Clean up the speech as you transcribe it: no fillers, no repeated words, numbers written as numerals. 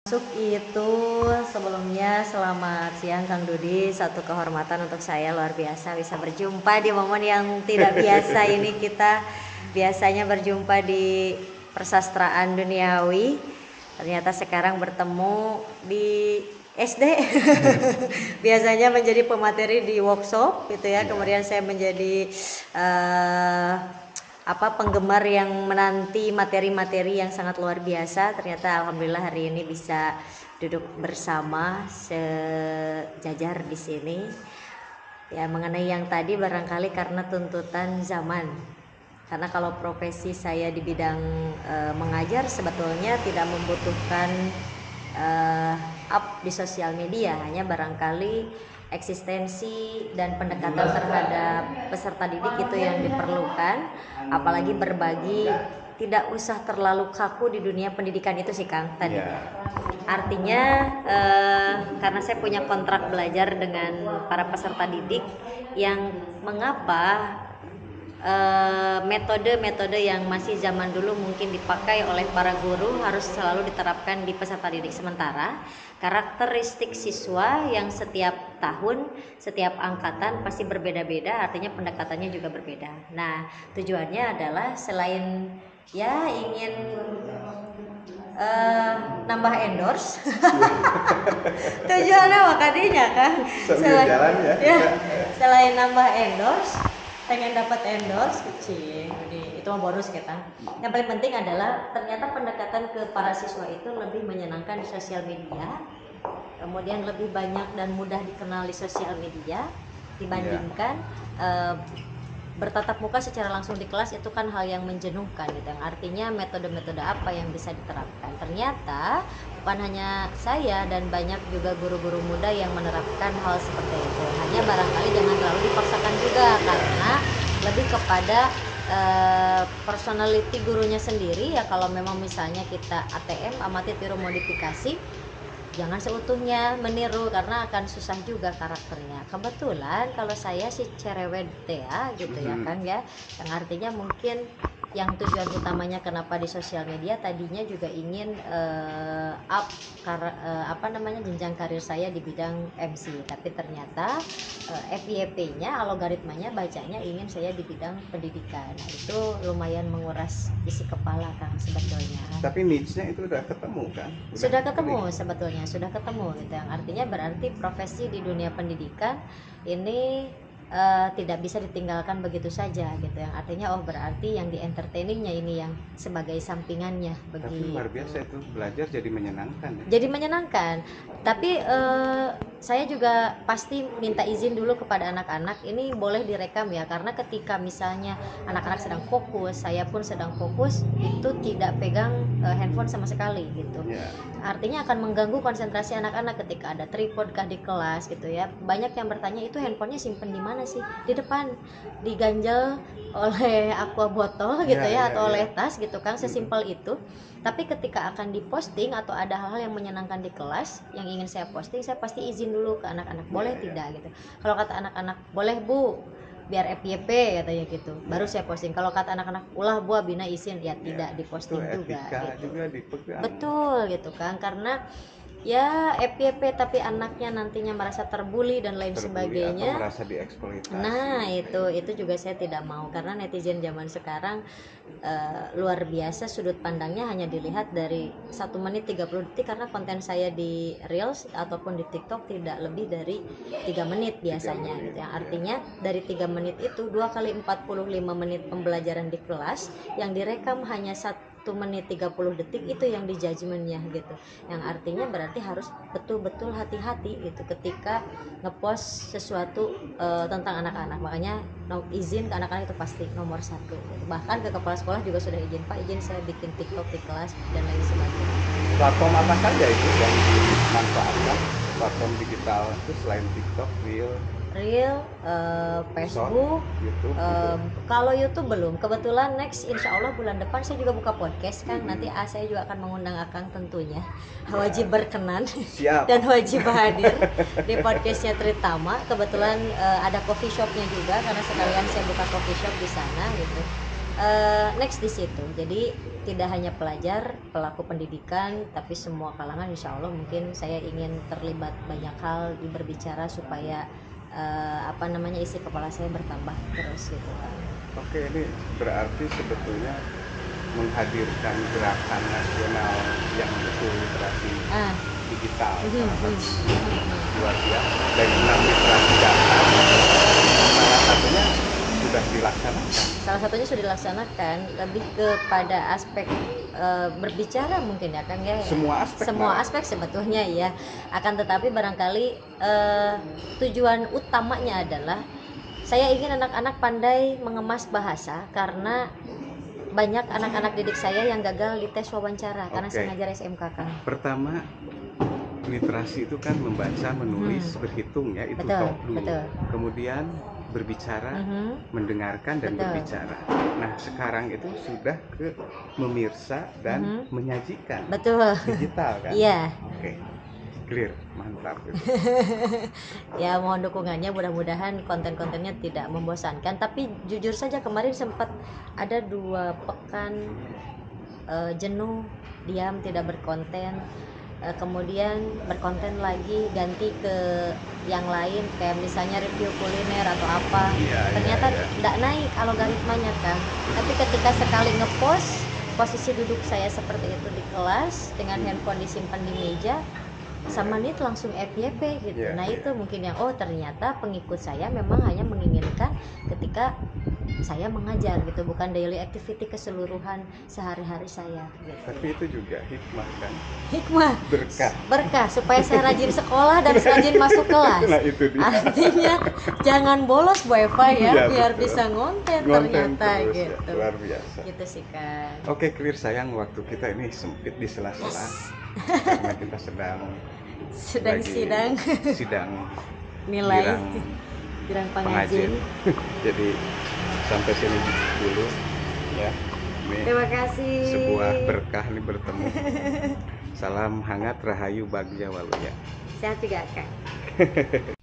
Masuk itu sebelumnya selamat siang Kang Dudi, satu kehormatan untuk saya luar biasa bisa berjumpa di momen yang tidak biasa ini. Kita biasanya berjumpa di persastraan duniawi, ternyata sekarang bertemu di SD. Biasanya menjadi pemateri di workshop gitu ya, kemudian saya menjadi penggemar yang menanti materi-materi yang sangat luar biasa. Ternyata alhamdulillah hari ini bisa duduk bersama sejajar di sini. Ya, mengenai yang tadi barangkali karena tuntutan zaman. Karena kalau profesi saya di bidang mengajar sebetulnya tidak membutuhkan up di sosial media, hanya barangkali eksistensi dan pendekatan terhadap peserta didik itu yang diperlukan, apalagi berbagi, tidak usah terlalu kaku di dunia pendidikan itu sih Kang tadi. Artinya karena saya punya kontrak belajar dengan para peserta didik, yang mengapa metode-metode yang masih zaman dulu mungkin dipakai oleh para guru harus selalu diterapkan di peserta didik, sementara karakteristik siswa yang setiap tahun, setiap angkatan pasti berbeda-beda, artinya pendekatannya juga berbeda. Nah, tujuannya adalah selain ya ingin nambah endorse. Tujuannya makanya kan selain nambah endorse, pengen dapat endorse kecil, itu mah bonus kita. Yang paling penting adalah ternyata pendekatan ke para siswa itu lebih menyenangkan di sosial media, kemudian lebih banyak dan mudah dikenal di sosial media dibandingkan bertatap muka secara langsung di kelas. Itu kan hal yang menjenuhkan gitu. Yang artinya metode-metode apa yang bisa diterapkan. Ternyata bukan hanya saya dan banyak juga guru-guru muda yang menerapkan hal seperti itu. Hanya barangkali jangan terlalu dipaksakan juga, karena lebih kepada personality gurunya sendiri ya. Kalau memang misalnya kita ATM, amati tiru modifikasi, jangan seutuhnya meniru karena akan susah juga karakternya. Kebetulan kalau saya sih cerewet ya gitu ya Kang ya, yang artinya mungkin yang tujuan utamanya kenapa di sosial media tadinya juga ingin jenjang karir saya di bidang MC, tapi ternyata FYP-nya, algoritmanya bacanya ingin saya di bidang pendidikan. Nah, itu lumayan menguras isi kepala Kang sebetulnya. Tapi niche-nya itu udah ketemu kan? Sudah ketemu sebetulnya, sudah ketemu gitu. Yang artinya berarti profesi di dunia pendidikan ini tidak bisa ditinggalkan begitu saja gitu. Yang artinya berarti yang di entertainingnya ini yang sebagai sampingannya. Tapi luar biasa itu, belajar jadi menyenangkan ya? Jadi menyenangkan. Tapi saya juga pasti minta izin dulu kepada anak-anak, ini boleh direkam ya, karena ketika misalnya anak-anak sedang fokus, saya pun sedang fokus, itu tidak pegang handphone sama sekali gitu. Artinya akan mengganggu konsentrasi anak-anak ketika ada tripod kah di kelas gitu ya. Banyak yang bertanya, itu handphonenya simpen di mana sih? Di depan, diganjel oleh aqua botol gitu atau oleh tas gitu kan, sesimpel itu. Tapi ketika akan diposting atau ada hal-hal yang menyenangkan di kelas yang ingin saya posting, saya pasti izin dulu ke anak-anak, boleh tidak gitu. Kalau kata anak-anak boleh Bu, biar FYP katanya gitu, baru saya posting. Kalau kata anak-anak ulah Bu bina izin, ya tidak diposting juga gitu. Juga dipegang. Betul gitu kan, karena ya FYP tapi anaknya nantinya merasa terbuli dan lain sebagainya, atau merasa dieksploitasi. Nah itu juga saya tidak mau, karena netizen zaman sekarang luar biasa, sudut pandangnya hanya dilihat dari 1 menit 30 detik, karena konten saya di Reels ataupun di TikTok tidak lebih dari 3 menit biasanya gitu. Yang artinya dari 3 menit itu 2 kali 45 menit pembelajaran di kelas yang direkam hanya 1 menit 30 detik, itu yang di judgementnya gitu. Yang artinya berarti harus betul-betul hati-hati gitu ketika ngepost sesuatu tentang anak-anak. Makanya izin ke anak-anak itu pasti nomor 1 gitu. Bahkan ke kepala sekolah juga sudah izin, Pak izin saya bikin TikTok di kelas dan lain sebagainya. Platform apa saja itu yang dimanfaatkan, platform digital itu selain TikTok, Reel, Facebook, YouTube, kalau YouTube belum. Kebetulan next insya Allah bulan depan saya juga buka podcast kan. Nanti saya juga akan mengundang Akang tentunya. Wajib berkenan. Siap. Dan wajib hadir di podcastnya Tritama. Kebetulan ada coffee shopnya juga, karena sekalian saya buka coffee shop di sana gitu. Next di situ. Jadi tidak hanya pelajar, pelaku pendidikan, tapi semua kalangan insya Allah mungkin saya ingin terlibat banyak hal di berbicara supaya isi kepala saya bertambah terus gitu kan. Oke, ini berarti sebetulnya menghadirkan gerakan nasional yang betul literasi digital luar biasa, dan 6 literasi data salah satunya sudah dilaksanakan. Salah satunya sudah dilaksanakan, lebih kepada aspek berbicara mungkin ya Kang ya. Semua aspek sebetulnya ya. Akan tetapi barangkali tujuan utamanya adalah saya ingin anak-anak pandai mengemas bahasa, karena banyak anak-anak didik saya yang gagal di tes wawancara karena saya ngajar SMK Kang. Pertama, literasi itu kan membaca, menulis, berhitung ya, itu top dulu. Betul. Kemudian berbicara, mendengarkan dan berbicara. Nah, sekarang itu sudah ke memirsa dan menyajikan. Betul. Digital kan? Iya. Oke. Clear, mantap. Ya, mohon dukungannya, mudah-mudahan konten-kontennya tidak membosankan. Tapi jujur saja kemarin sempat ada 2 pekan jenuh, diam, tidak berkonten. Kemudian berkonten lagi, ganti ke yang lain kayak misalnya review kuliner atau apa. Ternyata tidak naik algoritmanya kan. Tapi ketika sekali ngepost, posisi duduk saya seperti itu di kelas dengan handphone disimpan di meja, sama menit langsung FYP gitu. Nah itu mungkin yang ternyata pengikut saya memang hanya menginginkan ketika saya mengajar gitu, bukan daily activity keseluruhan sehari-hari saya gitu. Tapi itu juga hikmah kan? Hikmah, berkah supaya saya rajin sekolah dan rajin masuk kelas. Nah, itu dia. Artinya jangan bolos Bu Eva ya, biar betul. bisa ngonten ternyata terus, gitu. Ya, luar biasa. Gitu sih kan. Oke, clear, sayang waktu kita ini sempit di sela-sela karena kita sedang sidang nilai sidang pengajian. Jadi sampai sini dulu ya. Ini terima kasih. Sebuah berkah nih bertemu. Salam hangat, rahayu, bagja waluya. Sehat juga Kak.